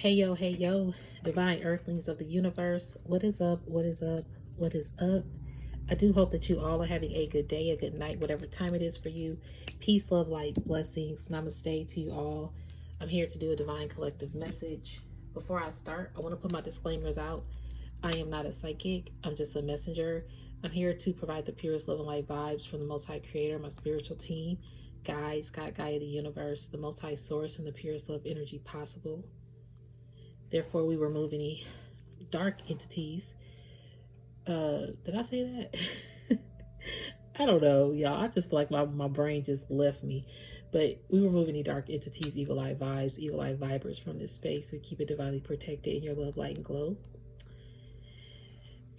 Hey yo, divine earthlings of the universe. What is up? What is up? What is up? I do hope that you all are having a good day, a good night, whatever time it is for you. Peace, love, light, blessings. Namaste to you all. I'm here to do a divine collective message. Before I start, I want to put my disclaimers out. I am not a psychic. I'm just a messenger. I'm here to provide the purest love and light vibes from the Most High Creator, my spiritual team, guides, God, Gaia, the universe, the Most High Source, and the purest love energy possible. Therefore, we remove any dark entities. Did I say that? I don't know, y'all. I just feel like my brain just left me. But we remove any dark entities, evil eye vibes, evil eye vibers from this space. We keep it divinely protected in your love, light, and glow.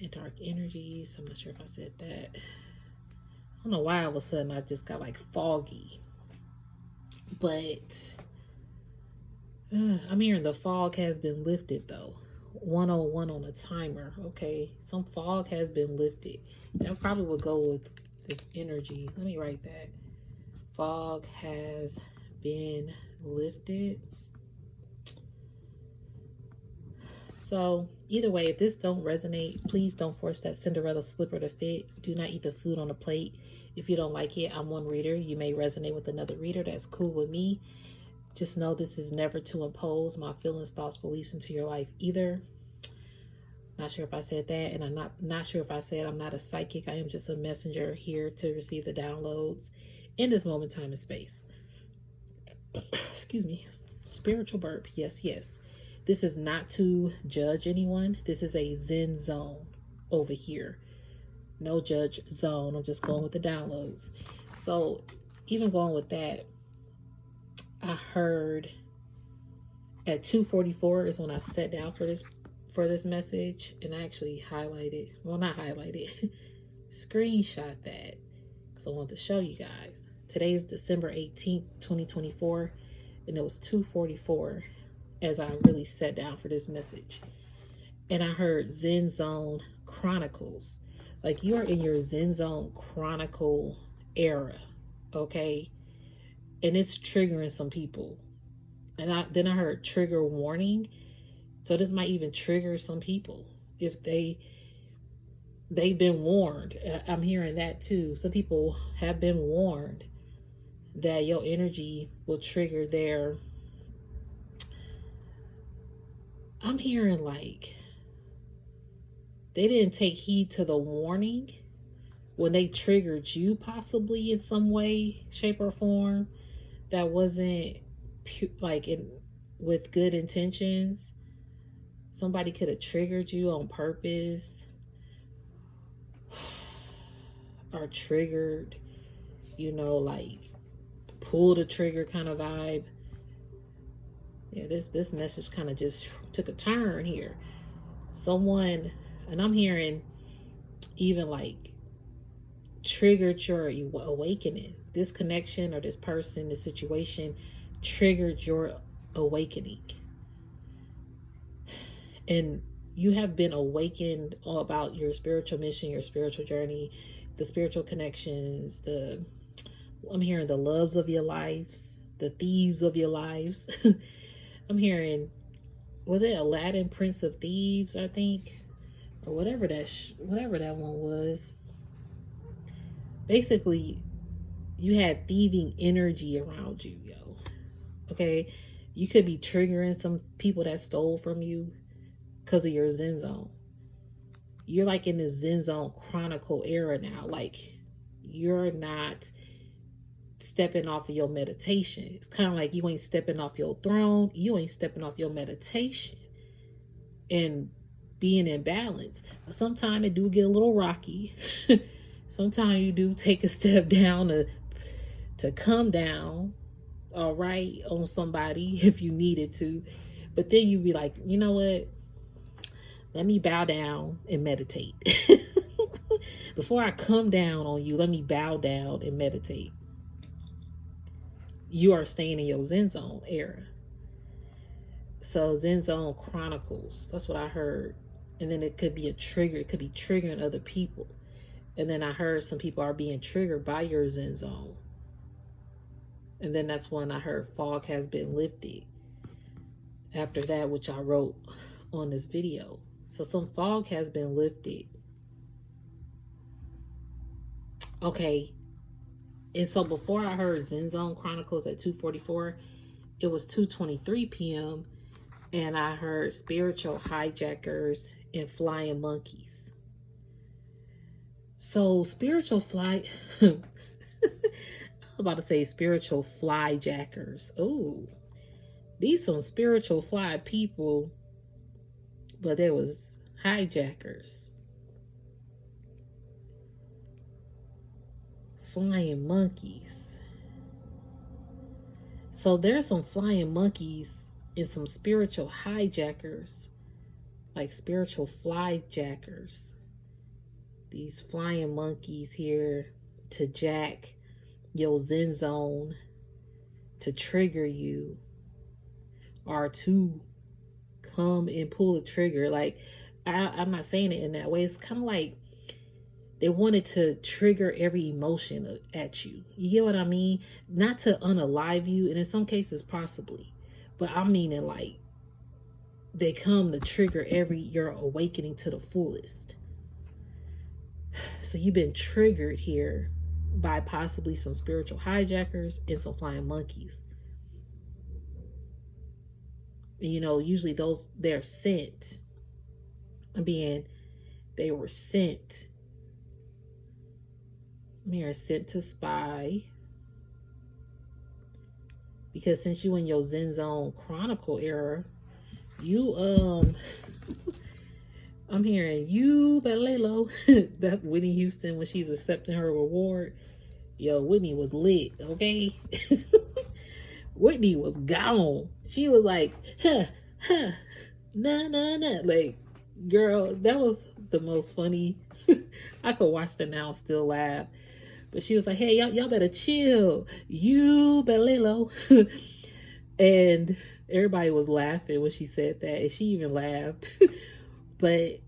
And dark energies. I'm not sure if I said that. I don't know why all of a sudden I just got like foggy. But I'm hearing the fog has been lifted though. 101 on a timer. Okay, some fog has been lifted. That probably will go with this energy. Let me write that. Fog has been lifted. So either way, if this don't resonate, please don't force that Cinderella slipper to fit. Do not eat the food on a plate. If you don't like it, I'm one reader. You may resonate with another reader. That's cool with me. Just know this is never to impose my feelings, thoughts, beliefs into your life either. Not sure if I said that, and I'm not sure if I said I'm not a psychic. I am just a messenger here to receive the downloads in this moment, time, and space. Excuse me. Spiritual burp. Yes, yes. This is not to judge anyone. This is a Zen zone over here. No judge zone. I'm just going with the downloads. So even going with that, I heard at 2:44 is when I sat down for this message, and I actually highlighted, well, not highlighted, screenshot that because I wanted to show you guys. Today is December 18th, 2024, and it was 2:44 as I really sat down for this message. And I heard Zen Zone Chronicles. Like, you are in your Zen Zone Chronicle era, okay? And it's triggering some people. And then I heard trigger warning. So this might even trigger some people if they've been warned. I'm hearing that too. Some people have been warned that your energy will trigger their... I'm hearing like they didn't take heed to the warning when they triggered you, possibly in some way, shape, or form that wasn't like with good intentions. Somebody could have triggered you on purpose, or triggered, like pull the trigger kind of vibe. Yeah, this message kind of just took a turn here. Someone, and I'm hearing even like triggered your awakening. This connection or this person, this situation triggered your awakening. And you have been awakened all about your spiritual mission, your spiritual journey, the spiritual connections, I'm hearing the loves of your lives, the thieves of your lives. I'm hearing, was it Aladdin, Prince of Thieves, I think? Or whatever that one was. Basically, you had thieving energy around you, yo. Okay? You could be triggering some people that stole from you because of your Zen zone. You're like in the Zen zone chronicle era now. Like, you're not stepping off of your meditation. It's kind of like you ain't stepping off your throne. You ain't stepping off your meditation and being in balance. Sometimes it do get a little rocky. Sometimes you do take a step down to come down, all right, on somebody if you needed to. But then you be like, you know what? Let me bow down and meditate. Before I come down on you, let me bow down and meditate. You are staying in your Zen Zone era. So Zen Zone Chronicles, that's what I heard. And then it could be a trigger. It could be triggering other people. And then I heard some people are being triggered by your Zen Zone. And then that's when I heard fog has been lifted. after that, which I wrote on this video. So some fog has been lifted. Okay. And so before I heard Zen Zone Chronicles at 2:44, it was 2:23 p.m. and I heard spiritual hijackers and flying monkeys. So spiritual fly, I'm about to say spiritual flyjackers. Oh, these some spiritual fly people, but there was hijackers. Flying monkeys. So there's some flying monkeys and some spiritual hijackers, like spiritual flyjackers. These flying monkeys here to jack your Zen zone, to trigger you, or to come and pull a trigger. Like, I'm not saying it in that way. It's kind of like they wanted to trigger every emotion at you. You get what I mean? Not to unalive you, and in some cases possibly. But I mean it like they come to trigger your awakening to the fullest. So you've been triggered here by possibly some spiritual hijackers and some flying monkeys. You know, usually they're sent. They were sent. They are sent to spy. Because since you in your Zen Zone Chronicle era, you I'm hearing you better lay low. That Whitney Houston, when she's accepting her reward, yo, Whitney was lit, okay? Whitney was gone. She was like, nah. Like, girl, that was the most funny. I could watch that now and still laugh. But she was like, hey, y'all better chill. You better lay low. And everybody was laughing when she said that. And she even laughed. But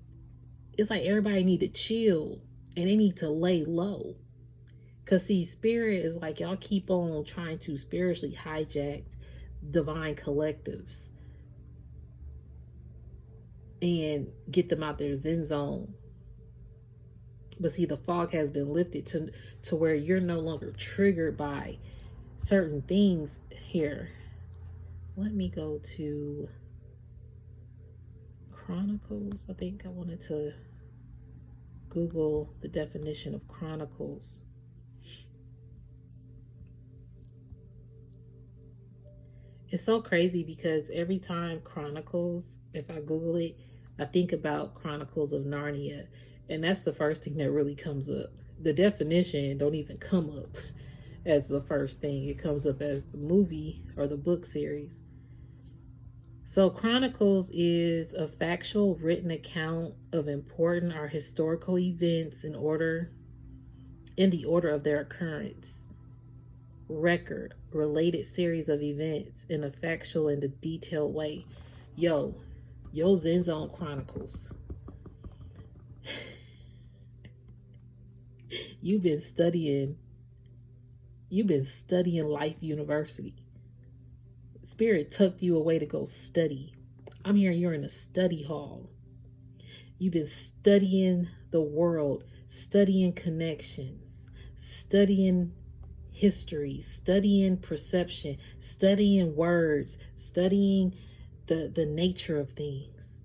it's like everybody need to chill. And they need to lay low. Because, see, spirit is like y'all keep on trying to spiritually hijack divine collectives. And get them out their Zen zone. But see, the fog has been lifted to where you're no longer triggered by certain things here. Let me go to Chronicles. I think I wanted to Google the definition of Chronicles. It's so crazy because every time Chronicles, if I Google it, I think about Chronicles of Narnia. And that's the first thing that really comes up. The definition don't even come up as the first thing. It comes up as the movie or the book series. So Chronicles is a factual written account of important or historical events in the order of their occurrence. Record, related series of events in a factual and a detailed way. Yo Zen Zone Chronicles. You've been studying Life University. Spirit tucked you away to go study. I'm hearing you're in a study hall. You've been studying the world, studying connections, studying history, studying perception, studying words, studying the nature of things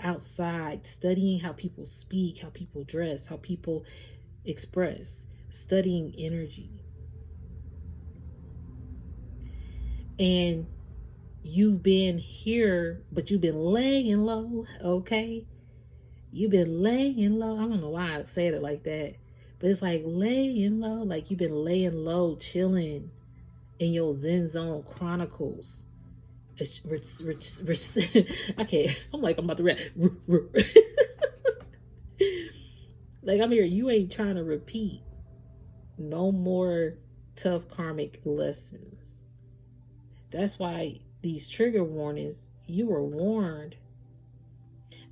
outside, studying how people speak, how people dress, how people express, studying energy. And you've been here, but you've been laying low, okay? You've been laying low. I don't know why I said it like that, but it's like laying low, like you've been laying low, chilling in your Zen Zone Chronicles. It's rich. I can't. I'm like, I'm about to rap. Like, I'm here. You ain't trying to repeat no more tough karmic lessons. That's why these trigger warnings, you were warned.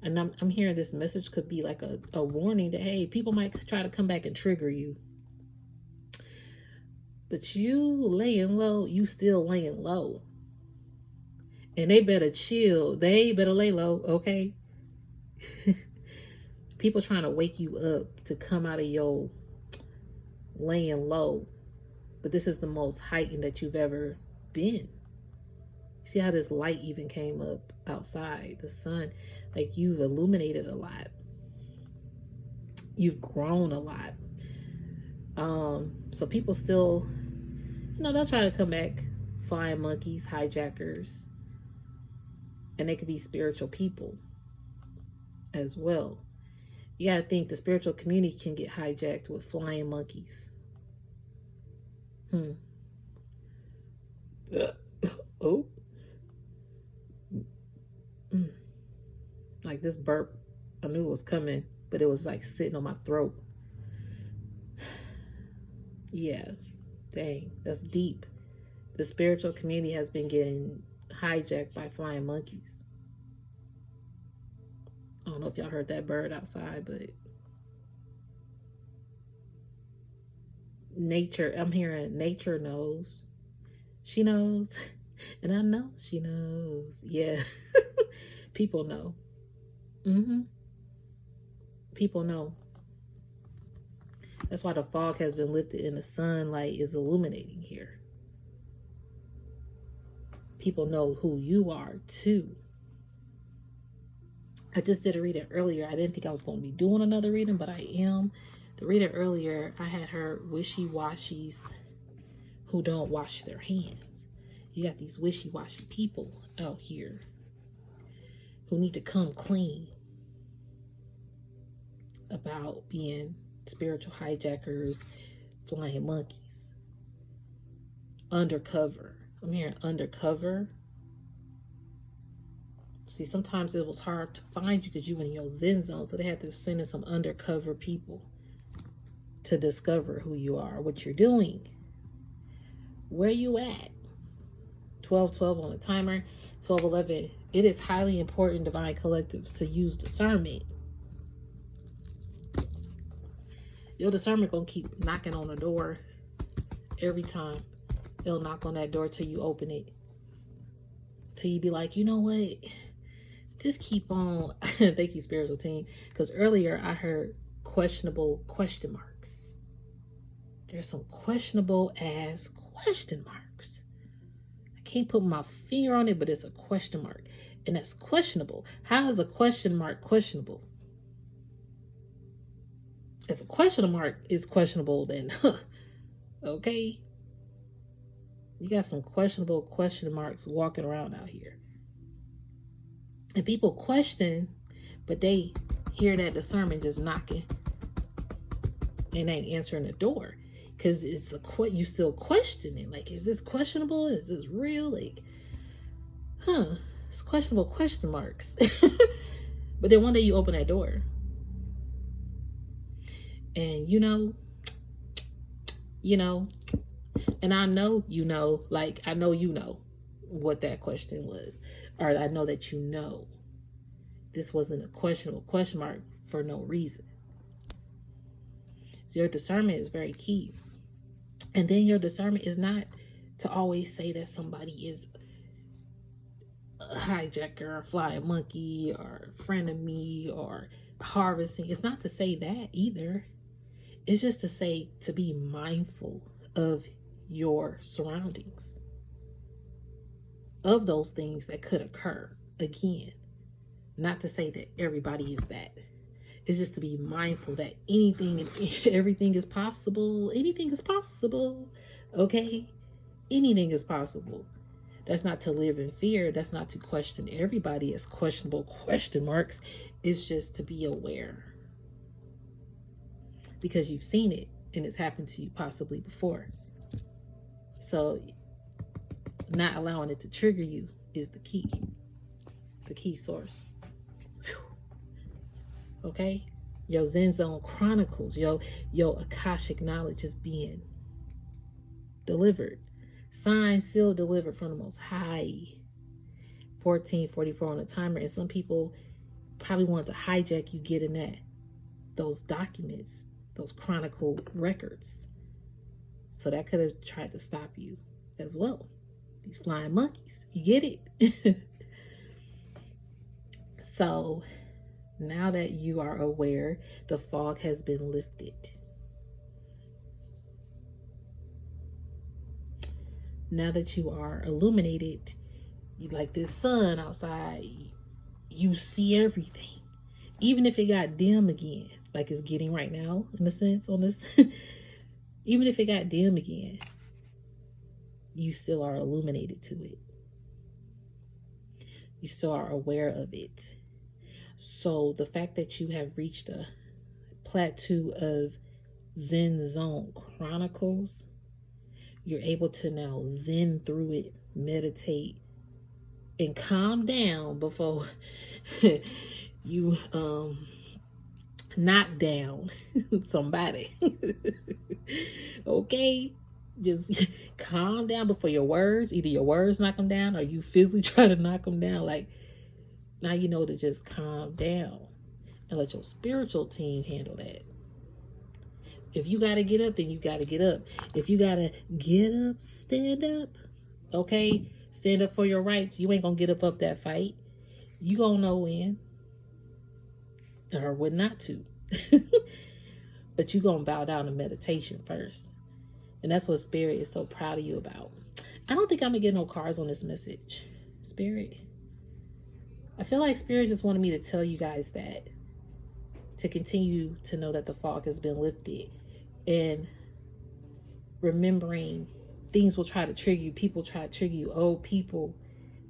And I'm hearing this message could be like a warning that, hey, people might try to come back and trigger you. But you laying low, you still laying low. And they better chill. They better lay low, okay? People trying to wake you up to come out of your laying low. But this is the most heightened that you've ever been. See how this light even came up outside, the sun. Like, you've illuminated a lot. You've grown a lot. So people still, they'll try to come back. Flying monkeys, hijackers. And they could be spiritual people as well. You gotta think the spiritual community can get hijacked with flying monkeys. Oh. Like this burp, I knew it was coming, but it was like sitting on my throat. Yeah, dang, that's deep. The spiritual community has been getting hijacked by flying monkeys. I don't know if y'all heard that bird outside, but nature, I'm hearing nature knows. She knows. And I know she knows. Yeah. People know. People know. That's why the fog has been lifted and the sunlight is illuminating here. People know who you are too. I just did a reading earlier. I didn't think I was going to be doing another reading, but I am. The reading earlier, I had her wishy-washies who don't wash their hands. You got these wishy-washy people out here who need to come clean about being spiritual hijackers, flying monkeys, undercover. I'm hearing undercover. See, sometimes it was hard to find you because you were in your Zen zone, so they had to send in some undercover people to discover who you are, what you're doing, where you at. 12:12 on the timer, 12:11. It is highly important, Divine Collectives, to use discernment. Your discernment gonna keep knocking on the door every time. It'll knock on that door till you open it. Till you be like, you know what? Just keep on. Thank you, spiritual team. Because earlier I heard questionable question marks. There's some questionable ass question marks. I can't put my finger on it, but it's a question mark. And that's questionable. How is a question mark questionable? If a question mark is questionable, then okay. You got some questionable question marks walking around out here. And people question, but they hear that discernment just knocking and ain't answering the door. Because it's you still questioning. Like, is this questionable? Is this real? Like, it's questionable question marks. But then one day you open that door. And and I know like I know what that question was. Or I know that this wasn't a questionable question mark for no reason. So your discernment is very key. And then your discernment is not to always say that somebody is a hijacker or flying monkey or friend of me or harvesting. It's not to say that either. It's just to say to be mindful of your surroundings, of those things that could occur again. Not to say that everybody is that. It's just to be mindful that anything and everything is possible. Anything is possible. Okay? Anything is possible. That's not to live in fear. That's not to question everybody as questionable question marks. It's just to be aware. Because you've seen it and it's happened to you possibly before. So not allowing it to trigger you is the key source. Okay? Your Zen Zone Chronicles, your Akashic knowledge is being delivered. Signed, sealed, delivered from the Most High. 14:44 on the timer. And some people probably want to hijack you getting those documents, those chronicle records. So that could have tried to stop you as well. These flying monkeys. You get it? So now that you are aware, the fog has been lifted. Now that you are illuminated, you like this sun outside, you see everything. Even if it got dim again, like it's getting right now, in a sense, on this, even if it got dim again, you still are illuminated to it. You still are aware of it. So the fact that you have reached a plateau of Zen Zone Chronicles, you're able to now zen through it, meditate, and calm down before you knock down somebody. Okay? Just calm down before your words, either your words knock them down or you physically try to knock them down. Like, now you know to just calm down and let your spiritual team handle that. If you got to get up, then you got to get up. If you got to get up, stand up. Okay? Stand up for your rights. You ain't going to get up that fight. You going to know when or when not to. But you going to bow down to meditation first. And that's what Spirit is so proud of you about. I don't think I'm going to get no cards on this message. Spirit. I feel like Spirit just wanted me to tell you guys that. To continue to know that the fog has been lifted. And remembering things will try to trigger you. People try to trigger you. Old people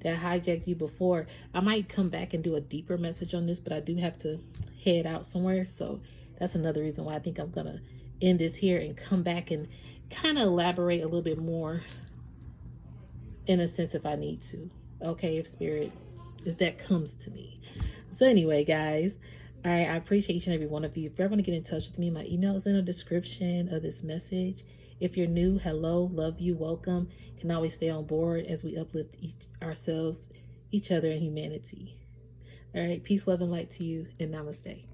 that hijacked you before. I might come back and do a deeper message on this, but I do have to head out somewhere. So that's another reason why I think I'm going to end this here and come back and kind of elaborate a little bit more in a sense if I need to. Okay, if Spirit is that comes to me. So anyway, guys, all right, I appreciate each and every one of you. If you ever want to get in touch with me, my email is in the description of this message. If you're new, hello, love you, welcome. Can always stay on board as we uplift ourselves, each other, and humanity. All right, peace, love, and light to you, and namaste.